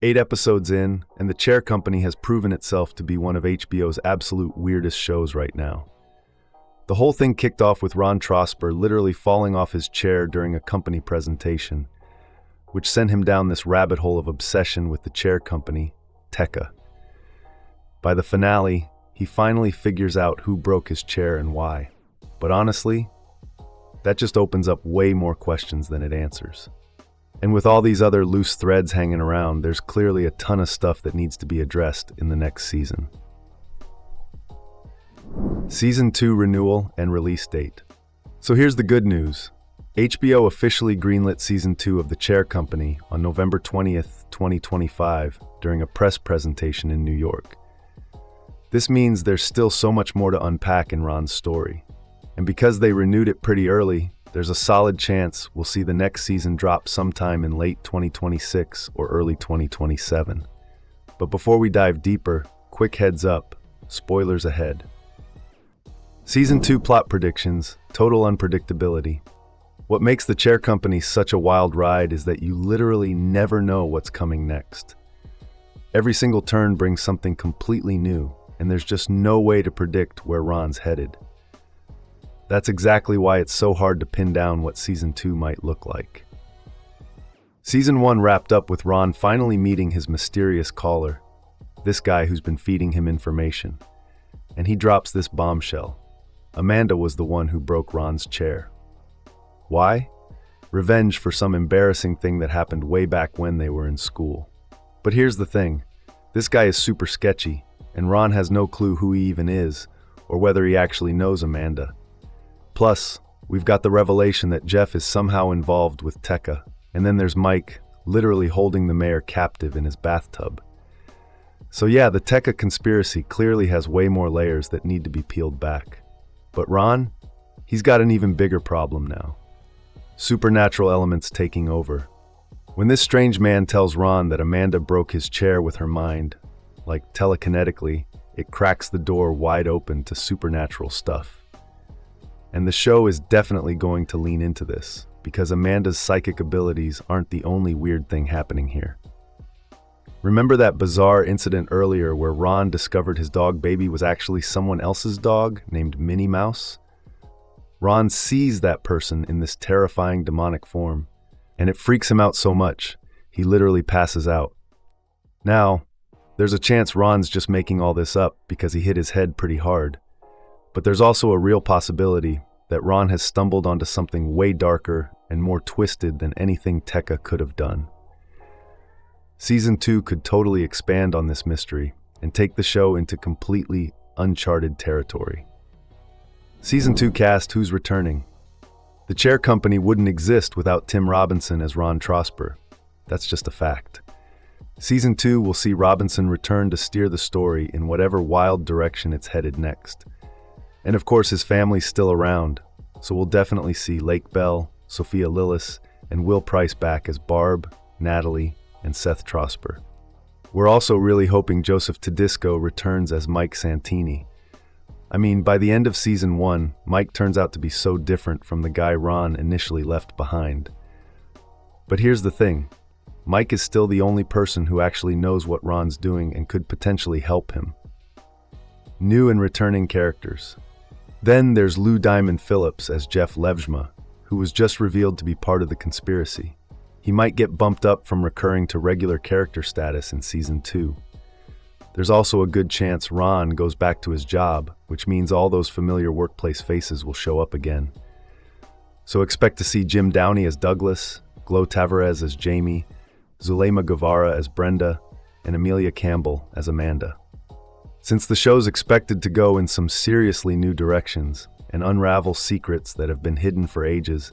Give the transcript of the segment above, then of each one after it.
8 episodes in, and The Chair Company has proven itself to be one of HBO's absolute weirdest shows right now. The whole thing kicked off with Ron Trosper literally falling off his chair during a company presentation, which sent him down this rabbit hole of obsession with The Chair Company, Tekka. By the finale, he finally figures out who broke his chair and why. But honestly, that just opens up way more questions than it answers. And with all these other loose threads hanging around, there's clearly a ton of stuff that needs to be addressed in the next season. Season 2 renewal and release date. So here's the good news. HBO officially greenlit Season 2 of The Chair Company on November 20th, 2025, during a press presentation in New York. This means there's still so much more to unpack in Ron's story. And because they renewed it pretty early, there's a solid chance we'll see the next season drop sometime in late 2026 or early 2027. But before we dive deeper, quick heads up, spoilers ahead. Season 2 plot predictions, total unpredictability. What makes The Chair Company such a wild ride is that you literally never know what's coming next. Every single turn brings something completely new, and there's just no way to predict where Ron's headed. That's exactly why it's so hard to pin down what Season 2 might look like. Season 1 wrapped up with Ron finally meeting his mysterious caller, this guy who's been feeding him information. And he drops this bombshell. Amanda was the one who broke Ron's chair. Why? Revenge for some embarrassing thing that happened way back when they were in school. But here's the thing. This guy is super sketchy, and Ron has no clue who he even is, or whether he actually knows Amanda. Plus, we've got the revelation that Jeff is somehow involved with Tekka, and then there's Mike, literally holding the mayor captive in his bathtub. So yeah, the Tekka conspiracy clearly has way more layers that need to be peeled back. But Ron, he's got an even bigger problem now. Supernatural elements taking over. When this strange man tells Ron that Amanda broke his chair with her mind, like telekinetically, it cracks the door wide open to supernatural stuff. And the show is definitely going to lean into this, because Amanda's psychic abilities aren't the only weird thing happening here. Remember that bizarre incident earlier where Ron discovered his dog baby was actually someone else's dog named Minnie Mouse? Ron sees that person in this terrifying demonic form, and it freaks him out so much, he literally passes out. Now, there's a chance Ron's just making all this up because he hit his head pretty hard. But there's also a real possibility that Ron has stumbled onto something way darker and more twisted than anything Tekka could have done. Season 2 could totally expand on this mystery and take the show into completely uncharted territory. Season 2 cast who's returning. The Chair Company wouldn't exist without Tim Robinson as Ron Trosper. That's just a fact. Season 2 will see Robinson return to steer the story in whatever wild direction it's headed next. And of course his family's still around, so we'll definitely see Lake Bell, Sophia Lillis, and Will Price back as Barb, Natalie, and Seth Trosper. We're also really hoping Joseph Tedisco returns as Mike Santini. I mean, by the end of Season 1, Mike turns out to be so different from the guy Ron initially left behind. But here's the thing. Mike is still the only person who actually knows what Ron's doing and could potentially help him. New and returning characters. Then there's Lou Diamond Phillips as Jeff Levjma, who was just revealed to be part of the conspiracy. He might get bumped up from recurring to regular character status in Season 2. There's also a good chance Ron goes back to his job, which means all those familiar workplace faces will show up again. So expect to see Jim Downey as Douglas, Glo Tavares as Jamie, Zulema Guevara as Brenda, and Amelia Campbell as Amanda. Since the show's expected to go in some seriously new directions and unravel secrets that have been hidden for ages,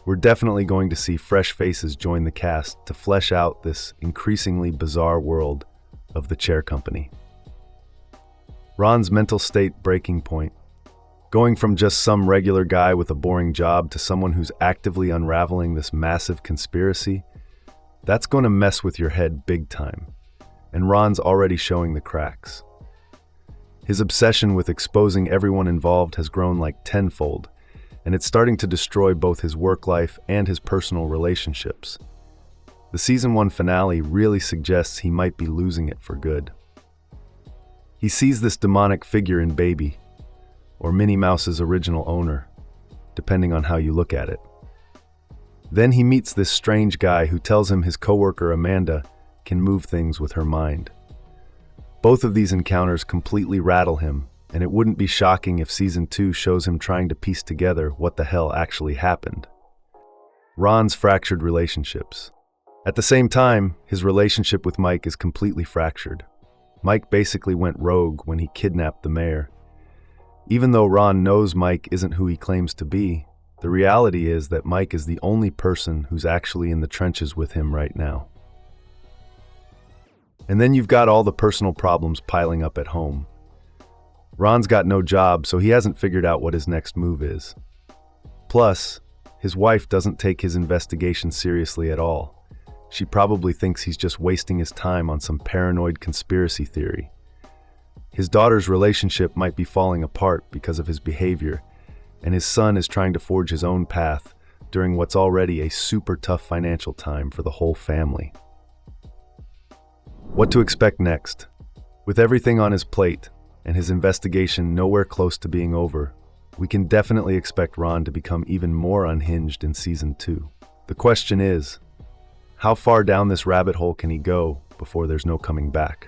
we're definitely going to see fresh faces join the cast to flesh out this increasingly bizarre world of The Chair Company. Ron's mental state breaking point. Going from just some regular guy with a boring job to someone who's actively unraveling this massive conspiracy, that's going to mess with your head big time. And Ron's already showing the cracks. His obsession with exposing everyone involved has grown like tenfold, and it's starting to destroy both his work life and his personal relationships. The season 1 finale really suggests he might be losing it for good. He sees this demonic figure in Baby, or Minnie Mouse's original owner, depending on how you look at it. Then he meets this strange guy who tells him his coworker Amanda can move things with her mind. Both of these encounters completely rattle him, and it wouldn't be shocking if season 2 shows him trying to piece together what the hell actually happened. Ron's fractured relationships. At the same time, his relationship with Mike is completely fractured. Mike basically went rogue when he kidnapped the mayor. Even though Ron knows Mike isn't who he claims to be, the reality is that Mike is the only person who's actually in the trenches with him right now. And then you've got all the personal problems piling up at home. Ron's got no job, so he hasn't figured out what his next move is. Plus, his wife doesn't take his investigation seriously at all. She probably thinks he's just wasting his time on some paranoid conspiracy theory. His daughter's relationship might be falling apart because of his behavior, and his son is trying to forge his own path during what's already a super tough financial time for the whole family. What to expect next? With everything on his plate, and his investigation nowhere close to being over, we can definitely expect Ron to become even more unhinged in season 2. The question is, how far down this rabbit hole can he go before there's no coming back?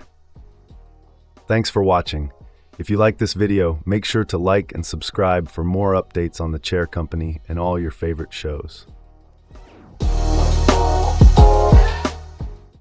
Thanks for watching. If you like this video, make sure to like and subscribe for more updates on the Chair Company and all your favorite shows.